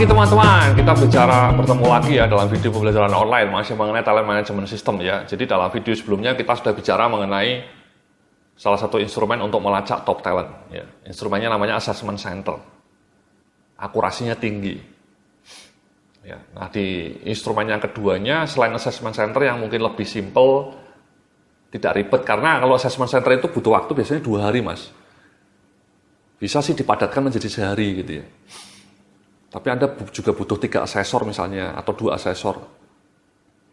pagi teman-teman, kita bertemu lagi ya dalam video pembelajaran online masih mengenai talent management system ya. Jadi dalam video sebelumnya kita sudah bicara mengenai salah satu instrumen untuk melacak top talent ya. Instrumennya namanya assessment center. Akurasinya tinggi. Ya. Nah di instrumen yang keduanya selain assessment center yang mungkin lebih simple, tidak ribet karena kalau assessment center itu butuh waktu biasanya 2 hari mas. Bisa sih dipadatkan menjadi sehari gitu ya. Tapi Anda juga butuh 3 asesor misalnya, atau 2 asesor.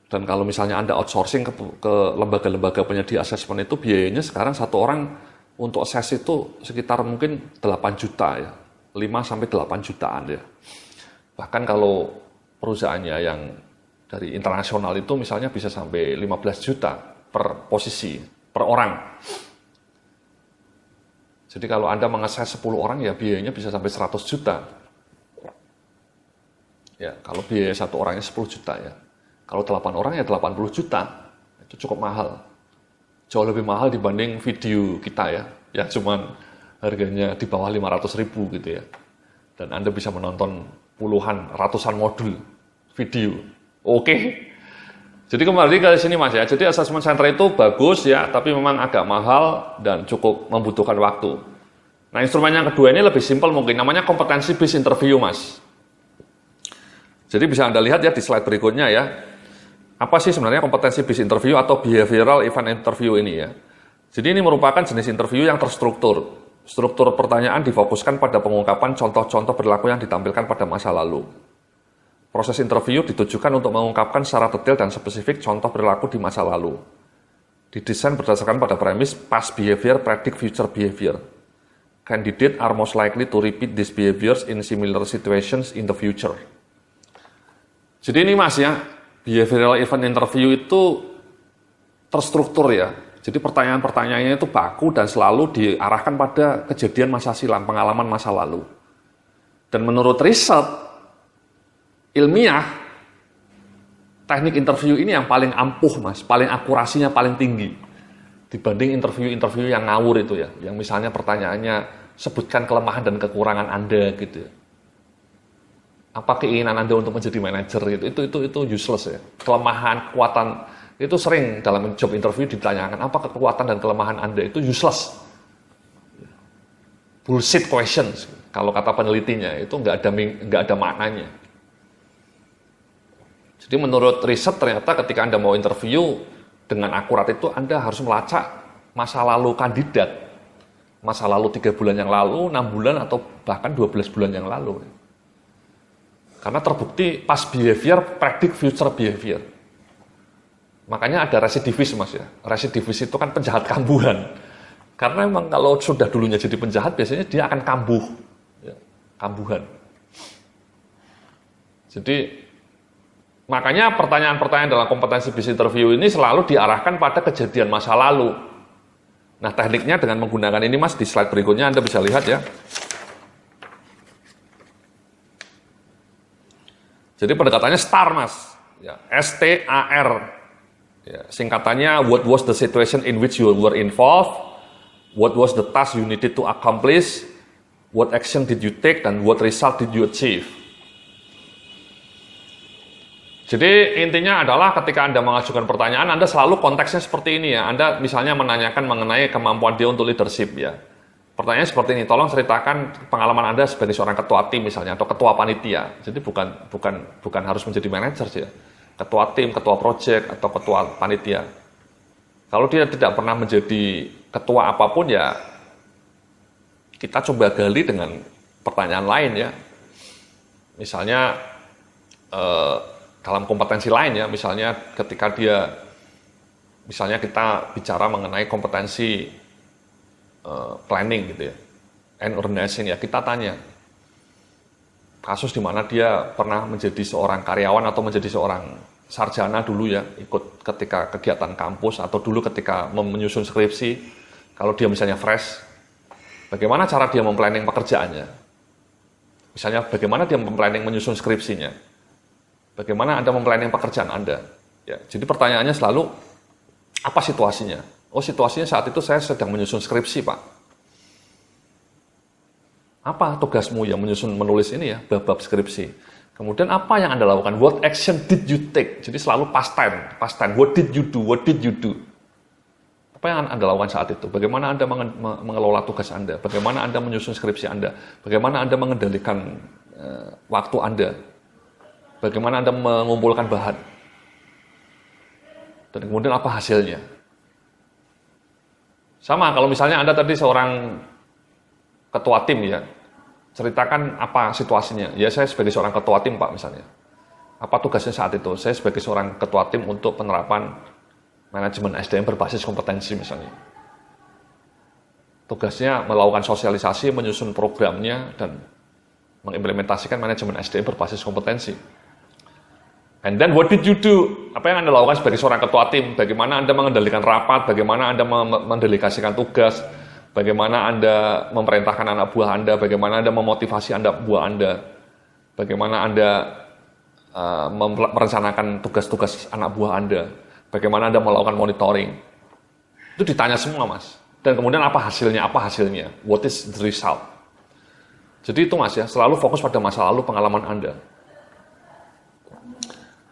Dan kalau misalnya Anda outsourcing ke lembaga-lembaga penyedia asesmen itu, biayanya sekarang satu orang untuk assess itu sekitar mungkin 8 juta ya. 5-8 jutaan ya. Bahkan kalau perusahaannya yang dari internasional itu misalnya bisa sampai 15 juta per posisi, per orang. Jadi kalau Anda mengakses 10 orang ya biayanya bisa sampai 100 juta. Ya, kalau biaya satu orangnya 10 juta ya. Kalau 8 orang ya 80 juta. Itu cukup mahal. Jauh lebih mahal dibanding video kita ya. Yang cuman harganya di bawah 500 ribu gitu ya. Dan Anda bisa menonton puluhan, ratusan modul video. Oke. Jadi kembali ke sini mas ya. Jadi assessment center itu bagus ya. Tapi memang agak mahal dan cukup membutuhkan waktu. Nah instrumen yang kedua ini lebih simpel mungkin. Namanya competency based interview mas. Jadi bisa Anda lihat ya di slide berikutnya ya. Apa sih sebenarnya kompetensi based interview atau behavioral event interview ini ya. Jadi ini merupakan jenis interview yang terstruktur. Struktur pertanyaan difokuskan pada pengungkapan contoh-contoh perilaku yang ditampilkan pada masa lalu. Proses interview ditujukan untuk mengungkapkan secara detail dan spesifik contoh perilaku di masa lalu. Didesain berdasarkan pada premis past behavior predict future behavior. Candidate are most likely to repeat these behaviors in similar situations in the future. Jadi ini mas ya, behavioral event interview itu terstruktur ya. Jadi pertanyaan-pertanyaannya itu baku dan selalu diarahkan pada kejadian masa silam, pengalaman masa lalu. Dan menurut riset ilmiah, teknik interview ini yang paling ampuh mas, paling akurasinya paling tinggi. Dibanding interview-interview yang ngawur itu ya. Yang misalnya pertanyaannya, sebutkan kelemahan dan kekurangan Anda gitu ya. Apa keinginan Anda untuk menjadi manajer gitu, itu useless ya. Kelemahan, kekuatan, itu sering dalam job interview ditanyakan, apa kekuatan dan kelemahan Anda itu useless. Bullshit questions, kalau kata penelitinya, itu nggak ada maknanya. Jadi menurut riset ternyata ketika Anda mau interview, dengan akurat itu Anda harus melacak masa lalu kandidat. Masa lalu 3 bulan yang lalu, 6 bulan, atau bahkan 12 bulan yang lalu. Karena terbukti past behavior predict future behavior. Makanya ada residivis mas ya. Residivis itu kan penjahat kambuhan. Karena memang kalau sudah dulunya jadi penjahat biasanya dia akan kambuh. Ya, kambuhan. Jadi makanya pertanyaan-pertanyaan dalam kompetensi based interview ini selalu diarahkan pada kejadian masa lalu. Nah tekniknya dengan menggunakan ini mas di slide berikutnya Anda bisa lihat ya. Jadi pendekatannya STAR mas, ya, S-T-A-R, ya, singkatannya what was the situation in which you were involved, what was the task you needed to accomplish, what action did you take, dan what result did you achieve. Jadi intinya adalah ketika Anda mengajukan pertanyaan, Anda selalu konteksnya seperti ini ya. Anda misalnya menanyakan mengenai kemampuan dia untuk leadership ya. Pertanyaannya seperti ini, tolong ceritakan pengalaman Anda sebagai seorang ketua tim misalnya, atau ketua panitia. Jadi bukan harus menjadi manajer sih ya. Ketua tim, ketua project, atau ketua panitia. Kalau dia tidak pernah menjadi ketua apapun ya, kita coba gali dengan pertanyaan lain ya. Misalnya, dalam kompetensi lain ya, misalnya ketika misalnya kita bicara mengenai kompetensi planning gitu ya, and organizing ya, kita tanya kasus di mana dia pernah menjadi seorang karyawan atau menjadi seorang sarjana dulu ya, ikut ketika kegiatan kampus atau dulu ketika menyusun skripsi. Kalau dia misalnya fresh, bagaimana cara dia memplanning pekerjaannya? Misalnya bagaimana dia memplanning menyusun skripsinya? Bagaimana Anda memplanning pekerjaan Anda? Ya, jadi pertanyaannya selalu apa situasinya? Oh situasinya saat itu saya sedang menyusun skripsi Pak. Apa tugasmu yang menulis ini ya, bab-bab skripsi? Kemudian apa yang Anda lakukan? What action did you take? Jadi selalu past time. What did you do? What did you do? Apa yang Anda lakukan saat itu? Bagaimana Anda mengelola tugas Anda? Bagaimana Anda menyusun skripsi Anda? Bagaimana Anda mengendalikan waktu Anda? Bagaimana Anda mengumpulkan bahan? Dan kemudian apa hasilnya? Sama kalau misalnya Anda tadi seorang ketua tim ya, ceritakan apa situasinya. Ya saya sebagai seorang ketua tim Pak misalnya. Apa tugasnya saat itu? Saya sebagai seorang ketua tim untuk penerapan manajemen SDM berbasis kompetensi misalnya. Tugasnya melakukan sosialisasi, menyusun programnya, dan mengimplementasikan manajemen SDM berbasis kompetensi. And then what did you do? Apa yang Anda lakukan sebagai seorang ketua tim? Bagaimana Anda mengendalikan rapat? Bagaimana Anda mendelegasikan tugas? Bagaimana Anda memerintahkan anak buah Anda? Bagaimana Anda memotivasi anak buah Anda? Bagaimana Anda merencanakan tugas-tugas anak buah Anda? Bagaimana Anda melakukan monitoring? Itu ditanya semua, Mas. Dan kemudian apa hasilnya? Apa hasilnya? What is the result? Jadi itu, Mas, ya, selalu fokus pada masa lalu pengalaman Anda.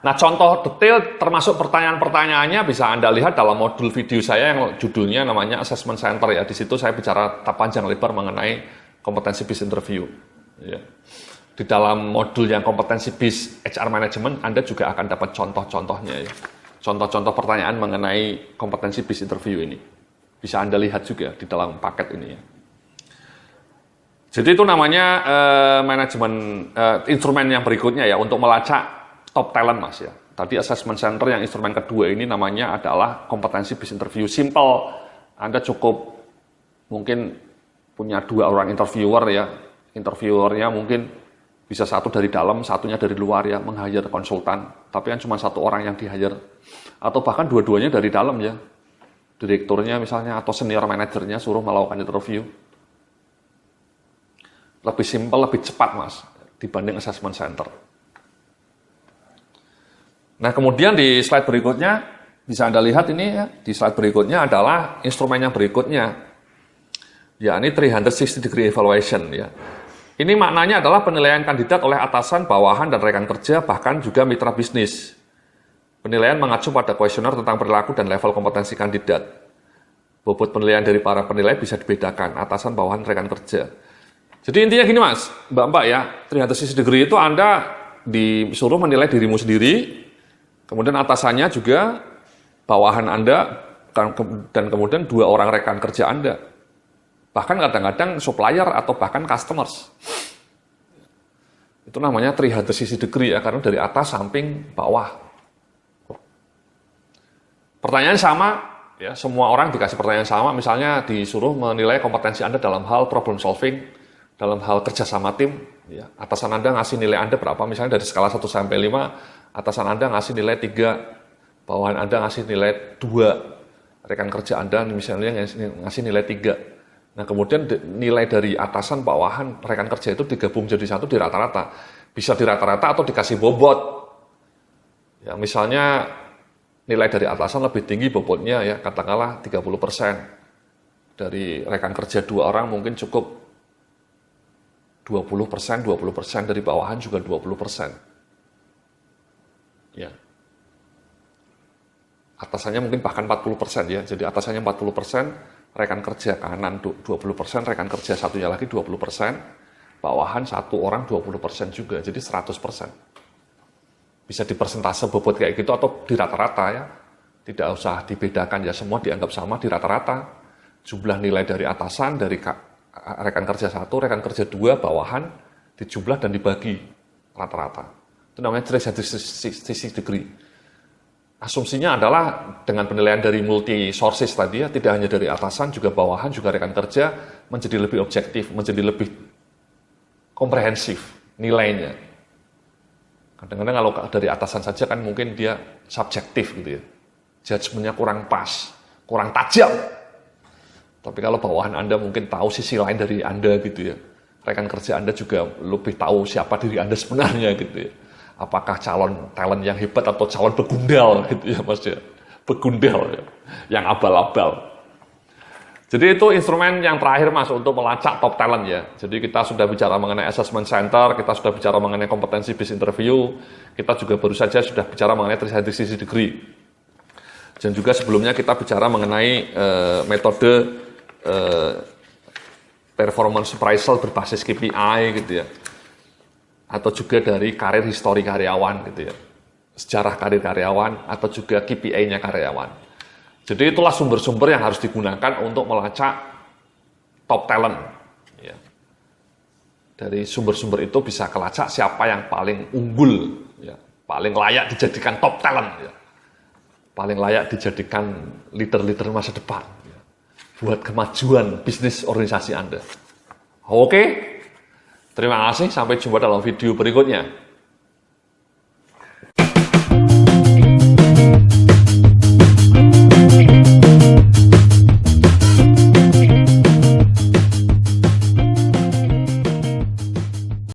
Nah, contoh detail termasuk pertanyaan-pertanyaannya bisa Anda lihat dalam modul video saya yang judulnya namanya Assessment Center ya. Di situ saya bicara panjang lebar mengenai kompetensi bis interview. Ya. Di dalam modul yang kompetensi bis HR Management, Anda juga akan dapat contoh-contohnya ya. Contoh-contoh pertanyaan mengenai kompetensi bis interview ini. Bisa Anda lihat juga di dalam paket ini ya. Jadi itu namanya instrumen yang berikutnya ya untuk melacak top talent, Mas ya. Tadi assessment center yang instrumen kedua ini namanya adalah kompetensi bis interview. Simple, Anda cukup mungkin punya 2 orang interviewer ya. Interviewernya mungkin bisa satu dari dalam, satunya dari luar ya, meng-hire konsultan. Tapi kan cuma 1 orang yang di-hire. Atau bahkan dua-duanya dari dalam ya. Direkturnya misalnya atau senior manajernya suruh melakukan interview. Lebih simpel, lebih cepat, Mas, dibanding assessment center. Nah, kemudian di slide berikutnya, bisa Anda lihat ini ya, di slide berikutnya adalah instrumen yang berikutnya. Ya, ini 360 degree evaluation ya. Ini maknanya adalah penilaian kandidat oleh atasan, bawahan, dan rekan kerja, bahkan juga mitra bisnis. Penilaian mengacu pada kuesioner tentang perilaku dan level kompetensi kandidat. Bobot penilaian dari para penilai bisa dibedakan, atasan, bawahan, rekan kerja. Jadi intinya gini, Mas, Mbak-mbak ya, 360 degree itu Anda disuruh menilai dirimu sendiri, kemudian atasannya juga, bawahan Anda, dan kemudian 2 orang rekan kerja Anda. Bahkan kadang-kadang supplier atau bahkan customers. Itu namanya 360 degree ya, karena dari atas, samping, bawah. Pertanyaan sama, ya, semua orang dikasih pertanyaan sama, misalnya disuruh menilai kompetensi Anda dalam hal problem solving, dalam hal kerjasama tim, ya. Atasan Anda ngasih nilai Anda berapa, misalnya dari skala 1 sampai 5, atasan Anda ngasih nilai 3, bawahan Anda ngasih nilai 2, rekan kerja Anda misalnya ngasih nilai 3. Nah, kemudian nilai dari atasan, bawahan, rekan kerja itu digabung jadi satu di rata-rata. Bisa di rata-rata atau dikasih bobot. Ya, misalnya nilai dari atasan lebih tinggi bobotnya ya, katakanlah 30%. Dari rekan kerja 2 orang mungkin cukup 20%, dari bawahan juga 20%. Ya. Atasannya mungkin bahkan 40% ya. Jadi atasannya 40%, rekan kerja kanan 20%, rekan kerja satunya lagi 20%, bawahan 1 orang 20% juga. Jadi 100%. Bisa di persentase bobot kayak gitu atau di rata-rata ya. Tidak usah dibedakan ya, semua dianggap sama di rata-rata. Jumlah nilai dari atasan, dari rekan kerja 1, rekan kerja 2, bawahan, dijumlah dan dibagi rata-rata. Itu namanya 360 degree. Asumsinya adalah dengan penilaian dari multi sources tadi ya, tidak hanya dari atasan, juga bawahan, juga rekan kerja, menjadi lebih objektif, menjadi lebih komprehensif nilainya. Kadang-kadang kalau dari atasan saja kan mungkin dia subjektif gitu ya. Judgement-nya kurang pas, kurang tajam. Tapi kalau bawahan Anda mungkin tahu sisi lain dari Anda gitu ya. Rekan kerja Anda juga lebih tahu siapa diri Anda sebenarnya gitu ya. Apakah calon talent yang hebat atau calon begundal gitu ya, Mas ya. Begundal ya, yang abal-abal. Jadi itu instrumen yang terakhir Mas untuk melacak top talent ya. Jadi kita sudah bicara mengenai assessment center, kita sudah bicara mengenai kompetensi based interview, kita juga baru saja sudah bicara mengenai 360 degree. Dan juga sebelumnya kita bicara mengenai metode performance appraisal berbasis KPI gitu ya. Atau juga dari karir histori karyawan gitu ya. Sejarah karir karyawan atau juga KPI-nya karyawan. Jadi itulah sumber-sumber yang harus digunakan untuk melacak top talent. Ya. Dari sumber-sumber itu bisa kelacak siapa yang paling unggul, ya. Paling layak dijadikan top talent, ya. Paling layak dijadikan leader-leader masa depan, ya. Buat kemajuan bisnis organisasi Anda. Oke, terima kasih. Sampai jumpa dalam video berikutnya.